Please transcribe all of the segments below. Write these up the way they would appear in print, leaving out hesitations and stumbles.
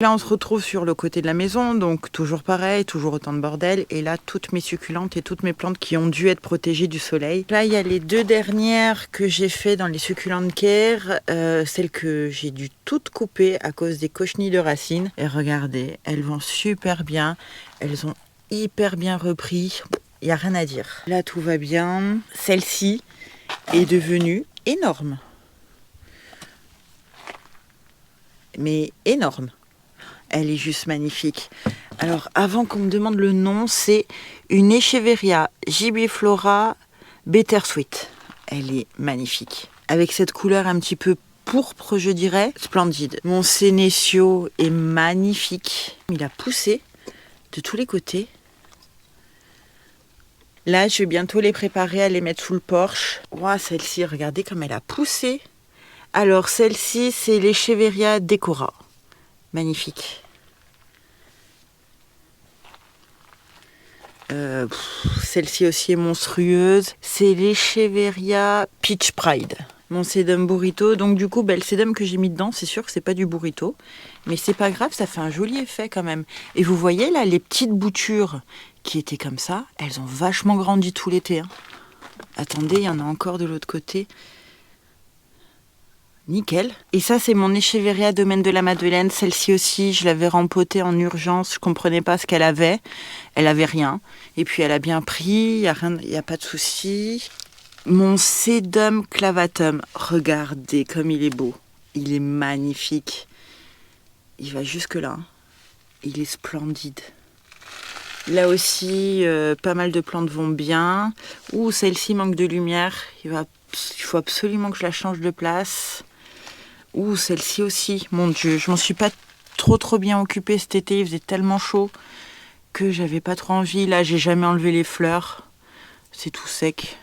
Là, on se retrouve sur le côté de la maison, donc toujours pareil, toujours autant de bordel. Et là, toutes mes succulentes et toutes mes plantes qui ont dû être protégées du soleil. Là, il y a les 2 dernières que j'ai fait dans les succulentes care, celles que j'ai dû toutes couper à cause des cochenilles de racines. Et regardez, elles vont super bien, elles ont hyper bien repris, il n'y a rien à dire. Là, tout va bien. Celle-ci est devenue énorme. Mais énorme. Elle est juste magnifique. Alors, avant qu'on me demande le nom, c'est une Echeveria gibiflora bittersweet. Elle est magnifique. Avec cette couleur un petit peu pourpre, je dirais, splendide. Mon sénécio est magnifique. Il a poussé de tous les côtés. Là, je vais bientôt les préparer à les mettre sous le porche. Ouah, celle-ci, regardez comme elle a poussé. Alors, celle-ci, c'est l'Echeveria decora. Magnifique. Celle-ci aussi est monstrueuse. C'est l'Echeveria Peach Pride. Mon sedum burrito. Donc du coup, le sedum que j'ai mis dedans, c'est sûr que c'est pas du burrito. Mais c'est pas grave, ça fait un joli effet quand même. Et vous voyez là, les petites boutures qui étaient comme ça, elles ont vachement grandi tout l'été. Hein. Attendez, il y en a encore de l'autre côté. Nickel. Et ça, c'est mon Echeveria Domaine de la Madeleine. Celle-ci aussi, je l'avais rempotée en urgence. Je comprenais pas ce qu'elle avait. Elle avait rien. Et puis, elle a bien pris. Il y a pas de souci. Mon Sedum clavatum. Regardez comme il est beau. Il est magnifique. Il va jusque là. Il est splendide. Là aussi, pas mal de plantes vont bien. Ouh, celle-ci manque de lumière. Il faut absolument que je la change de place. Ouh, celle-ci aussi, mon Dieu, je m'en suis pas trop bien occupée cet été, il faisait tellement chaud que j'avais pas trop envie. Là, j'ai jamais enlevé les fleurs, c'est tout sec.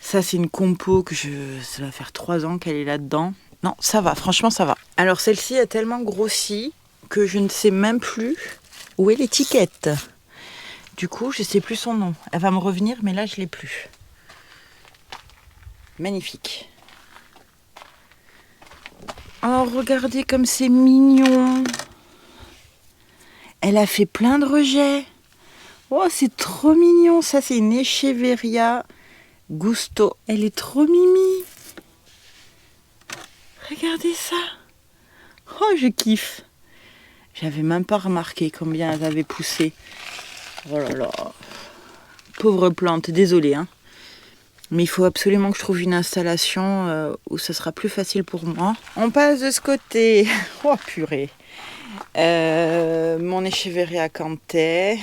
Ça, c'est une compo ça va faire 3 ans qu'elle est là-dedans. Non, ça va, franchement, ça va. Alors, celle-ci a tellement grossi que je ne sais même plus où est l'étiquette. Du coup, je sais plus son nom. Elle va me revenir, mais là, je l'ai plus. Magnifique. Oh, regardez comme c'est mignon. Elle a fait plein de rejets. Oh, c'est trop mignon. Ça, c'est une Echeveria Gusto. Elle est trop mimi. Regardez ça. Oh, je kiffe. J'avais même pas remarqué combien elle avait poussé. Oh là là. Pauvre plante, désolée. Hein. Mais il faut absolument que je trouve une installation où ce sera plus facile pour moi. On passe de ce côté. Oh purée. Mon Echeveria Cantet.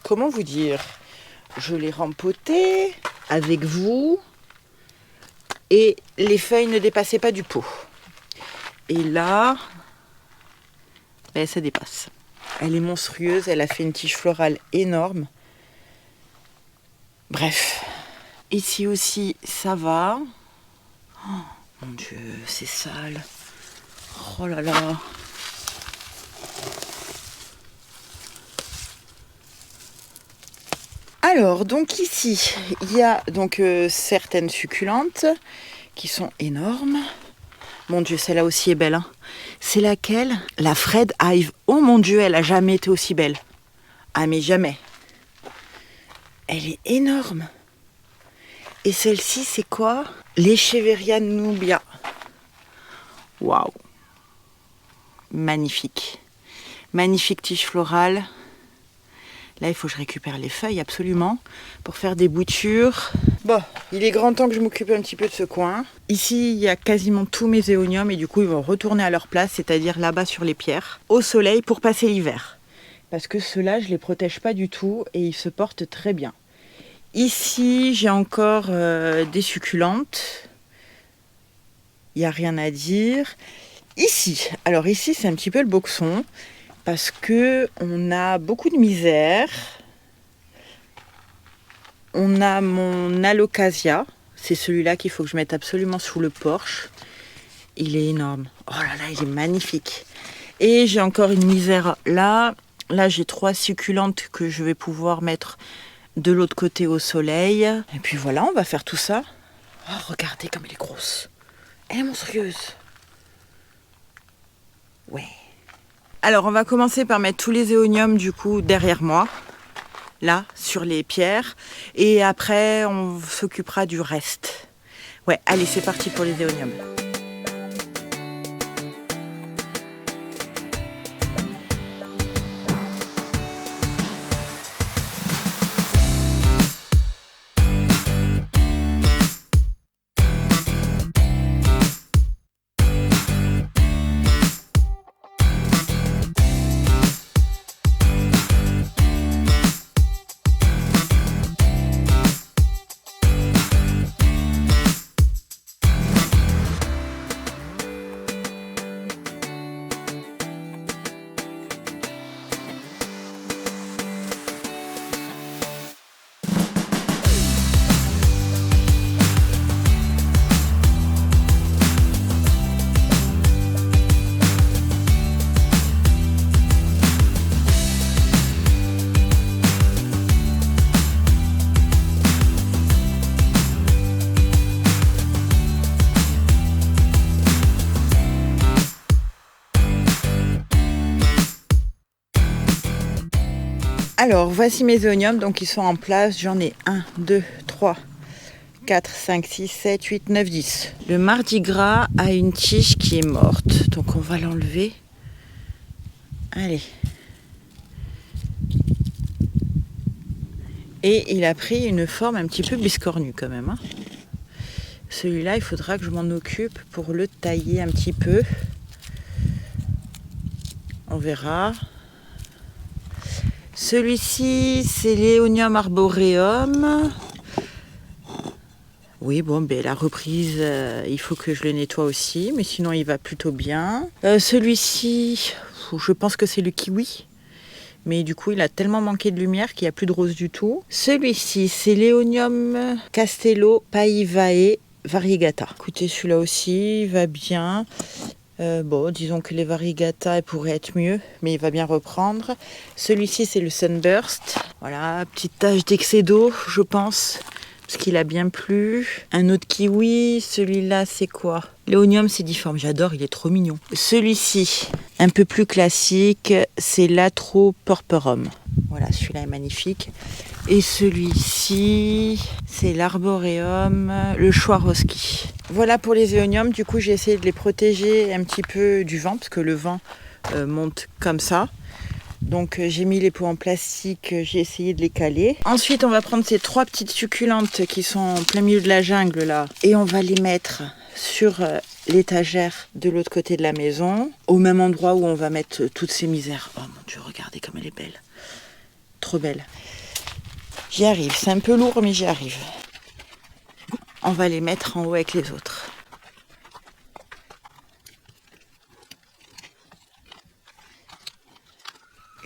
Comment vous dire? Je l'ai rempoté avec vous. Et les feuilles ne dépassaient pas du pot. Et là, ça dépasse. Elle est monstrueuse. Elle a fait une tige florale énorme. Bref, ici aussi, ça va. Oh, mon Dieu, c'est sale. Oh là là. Alors, donc ici, il y a donc certaines succulentes qui sont énormes. Mon Dieu, celle-là aussi est belle. Hein. C'est laquelle? La Fred Hive. Oh mon Dieu, elle a jamais été aussi belle. Ah mais jamais. Elle est énorme. Et celle-ci, c'est quoi? L'Echeveria Nubia. Waouh. Magnifique. Magnifique tige florale. Là, il faut que je récupère les feuilles absolument pour faire des boutures. Bon, il est grand temps que je m'occupe un petit peu de ce coin. Ici, il y a quasiment tous mes éoniums et du coup, ils vont retourner à leur place, c'est-à-dire là-bas sur les pierres, au soleil pour passer l'hiver. Parce que ceux-là, je ne les protège pas du tout et ils se portent très bien. Ici, j'ai encore des succulentes. Il n'y a rien à dire. Ici, alors ici, c'est un petit peu le boxon. Parce que on a beaucoup de misère. On a mon alocasia. C'est celui-là qu'il faut que je mette absolument sous le porche. Il est énorme. Oh là là, il est magnifique. Et j'ai encore une misère là. Là, j'ai 3 succulentes que je vais pouvoir mettre de l'autre côté au soleil. Et puis voilà, on va faire tout ça. Oh, regardez comme elle est grosse. Elle est monstrueuse. Ouais. Alors on va commencer par mettre tous les éoniums du coup derrière moi, là, sur les pierres. Et après on s'occupera du reste. Ouais, allez, c'est parti pour les éoniums. Alors, voici mes éoniums, donc ils sont en place. J'en ai 1, 2, 3, 4, 5, 6, 7, 8, 9, 10. Le mardi gras a une tige qui est morte, donc on va l'enlever. Allez. Et il a pris une forme un petit peu biscornue quand même. Hein. Celui-là, il faudra que je m'en occupe pour le tailler un petit peu. On verra. Celui-ci, c'est l'Éonium arboreum. Oui, bon, ben, la reprise, il faut que je le nettoie aussi, mais sinon il va plutôt bien. Celui-ci, je pense que c'est le kiwi. Mais du coup, il a tellement manqué de lumière qu'il n'y a plus de rose du tout. Celui-ci, c'est l'Éonium Castello Paivae Variegata. Écoutez, celui-là aussi, il va bien. Bon, disons que les Variegata pourraient être mieux, mais il va bien reprendre. Celui-ci, c'est le Sunburst. Voilà, petite tache d'excès d'eau, je pense, parce qu'il a bien plu. Un autre kiwi, celui-là, c'est quoi? L'Éonium sédiforme, j'adore, il est trop mignon. Celui-ci, un peu plus classique, c'est l'Atroporperum. Voilà, celui-là est magnifique. Et celui-ci, c'est l'Arboreum, le Swarovski. Voilà pour les éoniums. Du coup, j'ai essayé de les protéger un petit peu du vent, parce que le vent monte comme ça. Donc j'ai mis les pots en plastique, j'ai essayé de les caler. Ensuite, on va prendre ces 3 petites succulentes qui sont en plein milieu de la jungle là. Et on va les mettre sur l'étagère de l'autre côté de la maison, au même endroit où on va mettre toutes ces misères. Oh mon Dieu, regardez comme elle est belle. Trop belle. J'y arrive, c'est un peu lourd mais j'y arrive. On va les mettre en haut avec les autres.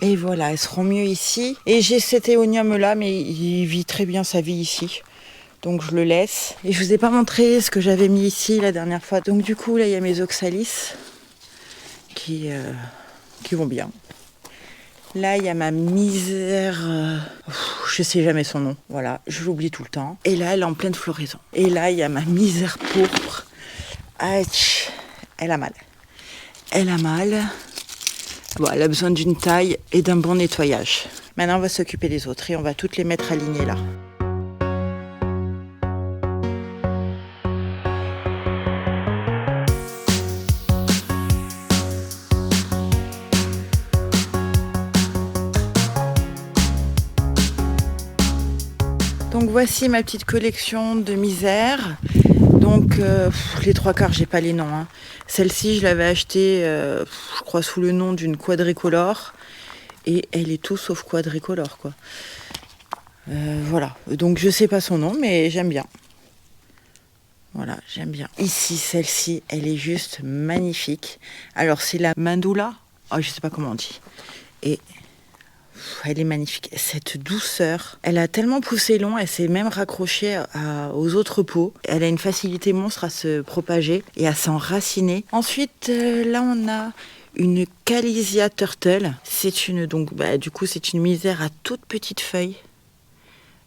Et voilà, elles seront mieux ici. Et j'ai cet éonium là, mais il vit très bien sa vie ici. Donc je le laisse. Et je vous ai pas montré ce que j'avais mis ici la dernière fois. Donc du coup, là, il y a mes oxalis qui vont bien. Là, il y a ma misère... je sais jamais son nom. Voilà, je l'oublie tout le temps. Et là, elle est en pleine floraison. Et là, il y a ma misère pourpre. Aïe, elle a mal. Elle a mal. Bon, elle a besoin d'une taille et d'un bon nettoyage. Maintenant, on va s'occuper des autres et on va toutes les mettre alignées là. Donc voici ma petite collection de misères. Donc les 3/4, j'ai pas les noms. Hein. Celle-ci, je l'avais achetée, je crois, sous le nom d'une quadricolore. Et elle est tout sauf quadricolore, quoi. Voilà. Donc je sais pas son nom, mais j'aime bien. Voilà, j'aime bien. Ici, celle-ci, elle est juste magnifique. Alors c'est la Mandula. Oh, je sais pas comment on dit. Et elle est magnifique. Cette douceur, elle a tellement poussé long, elle s'est même raccrochée aux autres pots. Elle a une facilité monstre à se propager et à s'enraciner. Ensuite, là, on a une Calesia Turtle. C'est une, donc, du coup, c'est une misère à toutes petites feuilles.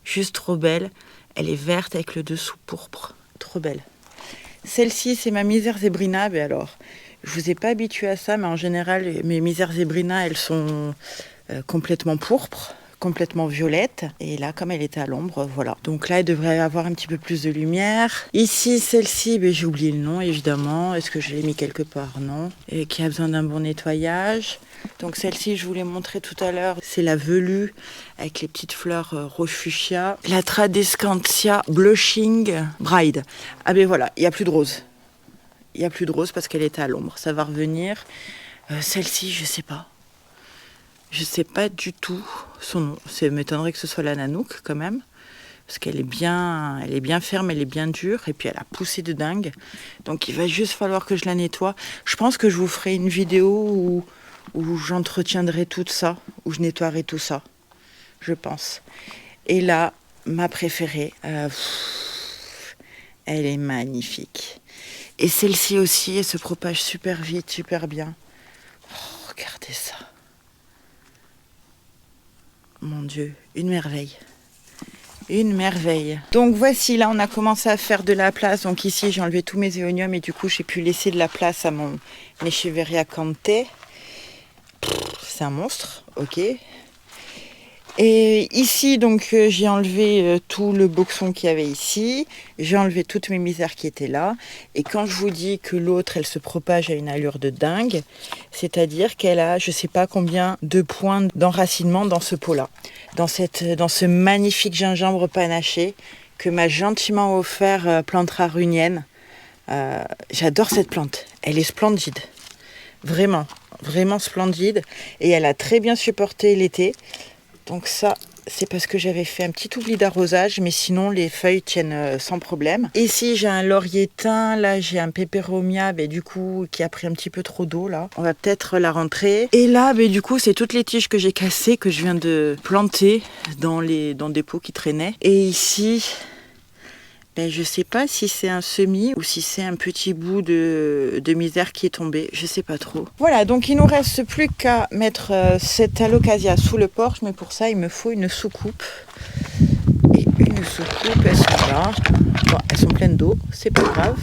Juste trop belle. Elle est verte avec le dessous pourpre. Trop belle. Celle-ci, c'est ma misère Zébrina. Mais alors, Je vous ai pas habitué à ça, mais en général, mes misères zébrina, elles sont complètement pourpres, complètement violettes. Et là, comme elle était à l'ombre, voilà. Donc là, elle devrait avoir un petit peu plus de lumière. Ici, celle-ci, j'ai oublié le nom, évidemment. Est-ce que je l'ai mis quelque part? Non. Et qui a besoin d'un bon nettoyage. Donc celle-ci, je vous l'ai montré tout à l'heure. C'est la velue avec les petites fleurs rouge fuchsia. La Tradescantia Blushing Bride. Ah ben voilà, il n'y a plus de rose. Il n'y a plus de rose parce qu'elle était à l'ombre. Ça va revenir. Celle-ci, je sais pas. Je sais pas du tout son nom. Ça m'étonnerait que ce soit la Nanook quand même. Parce qu'elle est bien ferme, elle est bien dure. Et puis elle a poussé de dingue. Donc il va juste falloir que je la nettoie. Je pense que je vous ferai une vidéo où j'entretiendrai tout ça. Où je nettoierai tout ça. Je pense. Et là, ma préférée. Elle est magnifique. Et celle-ci aussi, elle se propage super vite, super bien. Oh, regardez ça. Mon Dieu, une merveille. Une merveille. Donc voici, là on a commencé à faire de la place. Donc ici j'ai enlevé tous mes éoniums et du coup j'ai pu laisser de la place à mon Echeveria Cante. C'est un monstre, ok. Et ici, donc, j'ai enlevé tout le boxon qu'il y avait ici. J'ai enlevé toutes mes misères qui étaient là. Et quand je vous dis que l'autre, elle se propage à une allure de dingue, c'est-à-dire qu'elle a, je ne sais pas combien de points d'enracinement dans ce pot-là. Dans ce magnifique gingembre panaché que m'a gentiment offert plante rarunienne. J'adore cette plante. Elle est splendide. Vraiment, vraiment splendide. Et elle a très bien supporté l'été. Donc ça, c'est parce que j'avais fait un petit oubli d'arrosage, mais sinon les feuilles tiennent sans problème. Ici, j'ai un laurier thym, là j'ai un peperomia, du coup, qui a pris un petit peu trop d'eau là. On va peut-être la rentrer. Et là, du coup, c'est toutes les tiges que j'ai cassées, que je viens de planter dans des pots qui traînaient. Et ici, je sais pas si c'est un semis ou si c'est un petit bout de misère qui est tombé. Je sais pas trop. Voilà, donc il nous reste plus qu'à mettre cette alocasia sous le porche. Mais pour ça, il me faut une soucoupe. Et une soucoupe, elles sont là. Bon, elles sont pleines d'eau, c'est pas grave.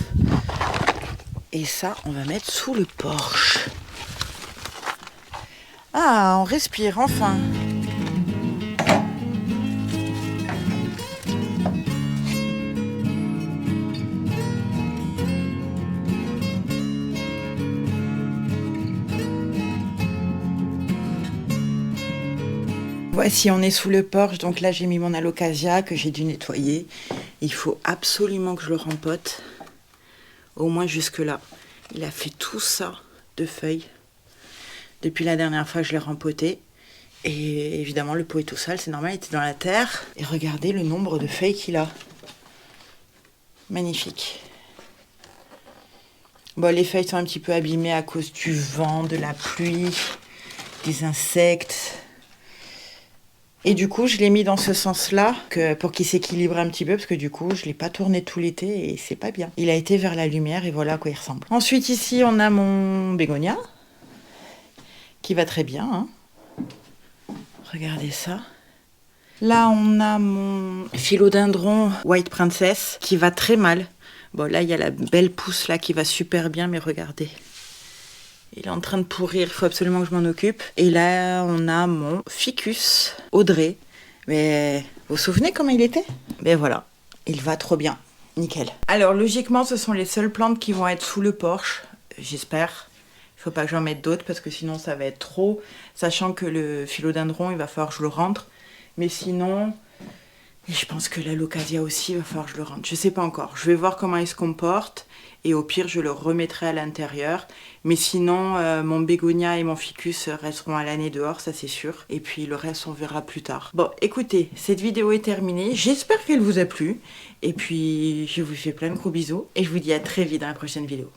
Et ça, on va mettre sous le porche. Ah, on respire enfin. Voici, on est sous le porche, donc là j'ai mis mon alocasia que j'ai dû nettoyer. Il faut absolument que je le rempote, au moins jusque là. Il a fait tout ça de feuilles. Depuis la dernière fois que je l'ai rempoté. Et évidemment le pot est tout sale, c'est normal, il était dans la terre. Et regardez le nombre de feuilles qu'il a. Magnifique. Bon, les feuilles sont un petit peu abîmées à cause du vent, de la pluie, des insectes. Et du coup, je l'ai mis dans ce sens-là pour qu'il s'équilibre un petit peu, parce que du coup, je ne l'ai pas tourné tout l'été et c'est pas bien. Il a été vers la lumière et voilà à quoi il ressemble. Ensuite, ici, on a mon bégonia, qui va très bien. Hein. Regardez ça. Là, on a mon philodendron White Princess, qui va très mal. Bon, là, il y a la belle pousse là qui va super bien, mais regardez. Il est en train de pourrir, il faut absolument que je m'en occupe. Et là, on a mon ficus Audrey. Mais vous vous souvenez comment il était? Ben voilà, il va trop bien. Nickel. Alors, logiquement, ce sont les seules plantes qui vont être sous le porche. J'espère. Il ne faut pas que j'en mette d'autres parce que sinon, ça va être trop. Sachant que le philodendron, il va falloir que je le rentre. Mais sinon... Et je pense que l'alocasia aussi, il va falloir que je le rentre. Je ne sais pas encore. Je vais voir comment il se comporte. Et au pire, je le remettrai à l'intérieur. Mais sinon, mon bégonia et mon ficus resteront à l'année dehors, ça c'est sûr. Et puis le reste, on verra plus tard. Bon, écoutez, cette vidéo est terminée. J'espère qu'elle vous a plu. Et puis, je vous fais plein de gros bisous. Et je vous dis à très vite dans la prochaine vidéo.